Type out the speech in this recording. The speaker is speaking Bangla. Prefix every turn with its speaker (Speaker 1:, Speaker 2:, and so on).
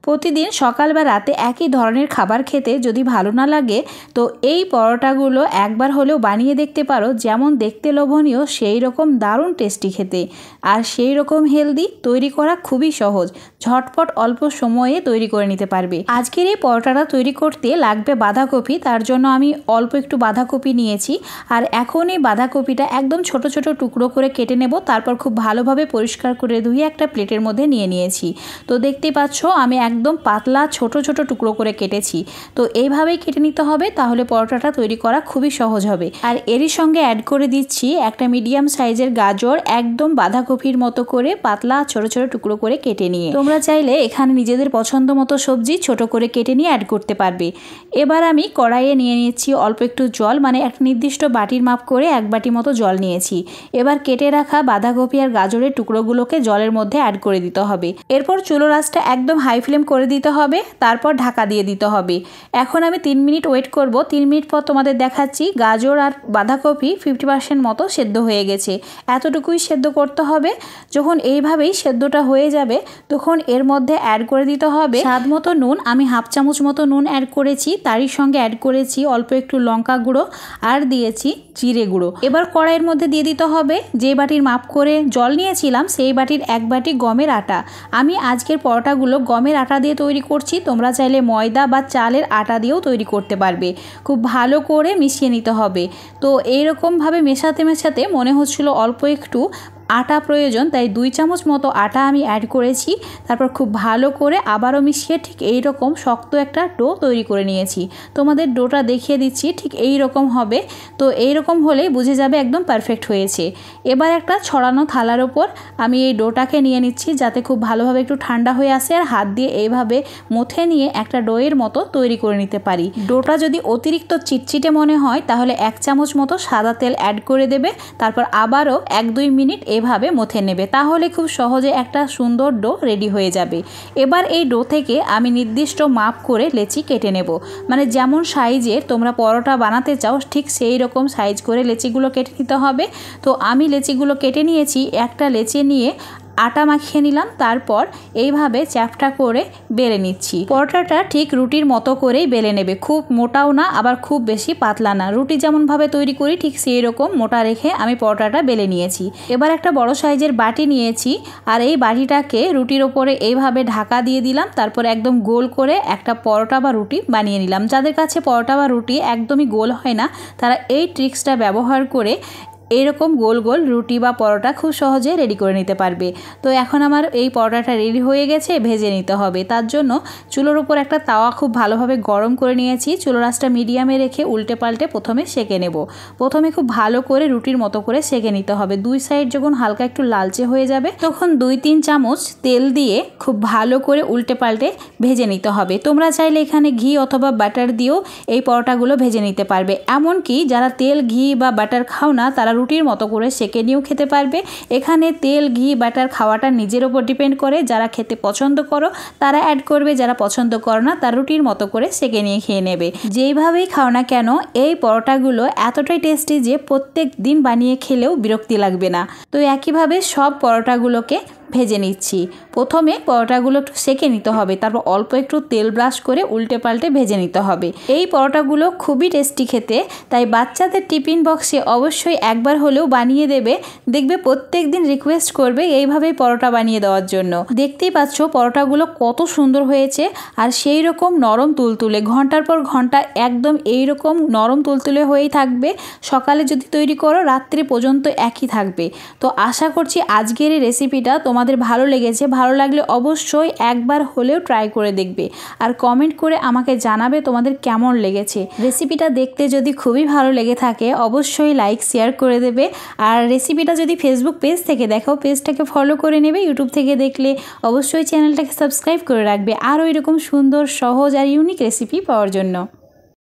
Speaker 1: প্রতিদিন সকাল বা রাতে একই ধরনের খাবার খেতে যদি ভালো না লাগে তো এই পরোটাগুলো একবার হলেও বানিয়ে দেখতে পারো। যেমন দেখতে লোভনীয় সেই রকম দারুণ টেস্টি খেতে, আর সেই রকম হেলদি, তৈরি করা খুবই সহজ, ঝটপট অল্প সময়ে তৈরি করে নিতে পারবে। আজকের এই পরোটাটা তৈরি করতে লাগবে বাঁধাকপি। তার জন্য আমি অল্প একটু বাঁধাকপি নিয়েছি, আর এখন এই বাঁধাকপিটা একদম ছোট ছোট টুকরো করে কেটে নেব। তারপর খুব ভালোভাবে পরিষ্কার করে ধুয়ে একটা প্লেটের মধ্যে নিয়ে নিয়েছি। তো দেখতেই পাচ্ছ আমি একদম পাতলা ছোট ছোট টুকরো করে কেটেছি। তো এইভাবেই কেটে নিতে হবে, তাহলে পরোটাটা তৈরি করা খুবই সহজ হবে। আর এরই সঙ্গে অ্যাড করে দিচ্ছি একটা মিডিয়াম সাইজের গাজর, একদম বাঁধাকপির মতো করে পাতলা ছোট ছোট টুকরো করে কেটে নিয়ে। তোমরা চাইলে এখানে নিজেদের পছন্দ মতো সবজি ছোট করে কেটে নিয়ে অ্যাড করতে পারবে। এবার আমি কড়াইয়ে নিয়ে নিয়েছি অল্প একটু জল, মানে একটা নির্দিষ্ট বাটির মাপ করে 1 বাটি মতো জল নিয়েছি। এবার কেটে রাখা বাঁধাকপি আর গাজরের টুকরোগুলোকে জলের মধ্যে অ্যাড করে দিতে হবে। এরপর চুলোর আঁচটা একদম হাই ফ্লেম করে দিতে হবে, তারপর ঢাকা দিয়ে দিতে হবে। এখন আমি 3 মিনিট ওয়েট করব। 3 মিনিট পর তোমাদের দেখাচ্ছি গাজর আর বাঁধাকপি 50% মতো সেদ্ধ হয়ে গেছে। এতটুকুই সেদ্ধ করতে হবে। যখন এইভাবেই সেদ্ধটা হয়ে যাবে তখন এর মধ্যে অ্যাড করে দিতে হবে স্বাদ মতো নুন। আমি হাফ চামচ মতো নুন অ্যাড করেছি, তারই সঙ্গে অ্যাড করেছি অল্প একটু লঙ্কা গুঁড়ো আর দিয়েছি জিরে গুঁড়ো। এবার কড়াইয়ের মধ্যে দিয়ে দিতে হবে যে বাটির মাপ করে জল নিয়েছিলাম সেই বাটির 1 বাটি গমের আটা। আমি আজকের পরোটাগুলো গমের আটা দিয়ে তৈরি করছি, তোমরা চাইলে ময়দা বা চালের আটা দিয়েও তৈরি করতে পারবে। খুব ভালো করে মিশিয়ে নিতে হবে। তো এইরকমভাবে মেশাতে মেশাতে মনে হচ্ছিল অল্প একটু আটা প্রয়োজন, তাই 2 চামচ মতো আটা আমি অ্যাড করেছি। তারপর খুব ভালো করে আবারও মিশিয়ে ঠিক এই রকম শক্ত একটা ডো তৈরি করে নিয়েছি। তোমাদের ডোটা দেখিয়ে দিচ্ছি, ঠিক এই রকম হবে। তো এই রকম হলেই বুঝে যাবে একদম পারফেক্ট হয়েছে। এবার একটা ছড়ানো থালার ওপর আমি এই ডোটাকে নিয়ে নিচ্ছি, যাতে খুব ভালোভাবে একটু ঠান্ডা হয়ে আসে, আর হাত দিয়ে এইভাবে মুথে নিয়ে একটা ডোয়ের মতো তৈরি করে নিতে পারি। ডোটা যদি অতিরিক্ত চিটচিটে মনে হয় তাহলে 1 চামচ মতো সাদা তেল অ্যাড করে দেবে। তারপর আবারও 1-2 মিনিট এভাবে মুথে নেবে, তাহলে খুব সহজে একটা সুন্দর ডো রেডি হয়ে যাবে। এবার এই ডো থেকে আমি নির্দিষ্ট মাপ করে লেচি কেটে নেব, মানে যেমন সাইজের তোমরা পরোটা বানাতে চাও ঠিক সেই রকম সাইজ করে লেচিগুলো কেটে নিতে হবে। তো আমি লেচিগুলো কেটে নিয়েছি। একটা লেচি নিয়ে আটা মাখিয়ে নিলাম, তারপর এইভাবে চ্যাপটা করে বেলে নিচ্ছি। পরোটাটা ঠিক রুটির মতো করেই বেলে নেবে, খুব মোটাও না আবার খুব বেশি পাতলা না। রুটি যেমনভাবে তৈরি করি ঠিক সেই রকম মোটা রেখে আমি পরোটাটা বেলে নিয়েছি। এবার একটা বড় সাইজের বাটি নিয়েছি, আর এই বাটিটাকে রুটির ওপরে এইভাবে ঢাকা দিয়ে দিলাম। তারপর একদম গোল করে একটা পরোটা বা রুটি বানিয়ে নিলাম। যাদের কাছে পরোটা বা রুটি একদমই গোল হয় না তারা এই ট্রিক্সটা ব্যবহার করে এরকম গোল গোল রুটি বা পরোটা খুব সহজে রেডি করে নিতে পারবে। তো এখন আমার এই পরোটাটা রেডি হয়ে গেছে, ভেজে নিতে হবে। তার জন্য চুলোর উপর একটা তাওয়া খুব ভালোভাবে গরম করে নিয়েছি। চুলোর আঁচটা মিডিয়ামে রেখে উল্টে পাল্টে প্রথমে সেঁকে নেব। প্রথমে খুব ভালো করে রুটির মতো করে সেঁকে নিতে হবে। 2 সাইড যখন হালকা একটু লালচে হয়ে যাবে তখন 2-3 চামচ তেল দিয়ে খুব ভালো করে উল্টে পাল্টে ভেজে নিতে হবে। তোমরা চাইলে এখানে ঘি অথবা বাটার দিয়েও এই পরোটাগুলো ভেজে নিতে পারবে। এমনকি যারা তেল, ঘি বা বাটার খাও না তারা রুটির মতো করে সেঁকে নিয়েও খেতে পারবে। এখানে তেল, ঘি, বাটার খাওয়াটা নিজের ওপর ডিপেন্ড করে। যারা খেতে পছন্দ করো তারা অ্যাড করবে, যারা পছন্দ করো না তারা রুটির মতো করে সেঁকে নিয়ে খেয়ে নেবে। যেইভাবেই খাও না কেন এই পরোটাগুলো এতটাই টেস্টি যে প্রত্যেক দিন বানিয়ে খেলেও বিরক্তি লাগবে না। তো একইভাবে সব পরোটাগুলোকে ভেজে নিচ্ছি। প্রথমে পরোটাগুলো একটু সেঁকে নিতে হবে, তারপর অল্প একটু তেল ব্রাশ করে উল্টে পাল্টে ভেজে নিতে হবে। এই পরোটাগুলো খুবই টেস্টি খেতে, তাই বাচ্চাদের টিফিন বক্সে অবশ্যই একবার হলেও বানিয়ে দেবে। দেখবে প্রত্যেক দিন রিকোয়েস্ট করবে এইভাবেই পরোটা বানিয়ে দেওয়ার জন্য। দেখতেই পাচ্ছ পরোটাগুলো কত সুন্দর হয়েছে, আর সেই রকম নরম তুলতুলে, ঘন্টার পর ঘন্টা একদম এই রকম নরম তুলতুলে হয়েই থাকবে। সকালে যদি তৈরি করো রাত্রি পর্যন্ত একই থাকবে। তো আশা করছি আজকের এই রেসিপিটা তোমাদের ভালো লেগেছে। ভালো লাগলে অবশ্যই একবার হলেও ট্রাই করে দেখবে, আর কমেন্ট করে আমাকে জানাবে তোমাদের কেমন লেগেছে। রেসিপিটা দেখতে যদি খুবই ভালো লেগে থাকে অবশ্যই লাইক শেয়ার করে দেবে। আর রেসিপিটা যদি ফেসবুক পেজ থেকে দেখো পেজটাকে ফলো করে নেবে। ইউটিউব থেকে দেখলে অবশ্যই চ্যানেলটাকে সাবস্ক্রাইব করে রাখবে আরও এরকম সুন্দর, সহজ আর ইউনিক রেসিপি পাওয়ার জন্য।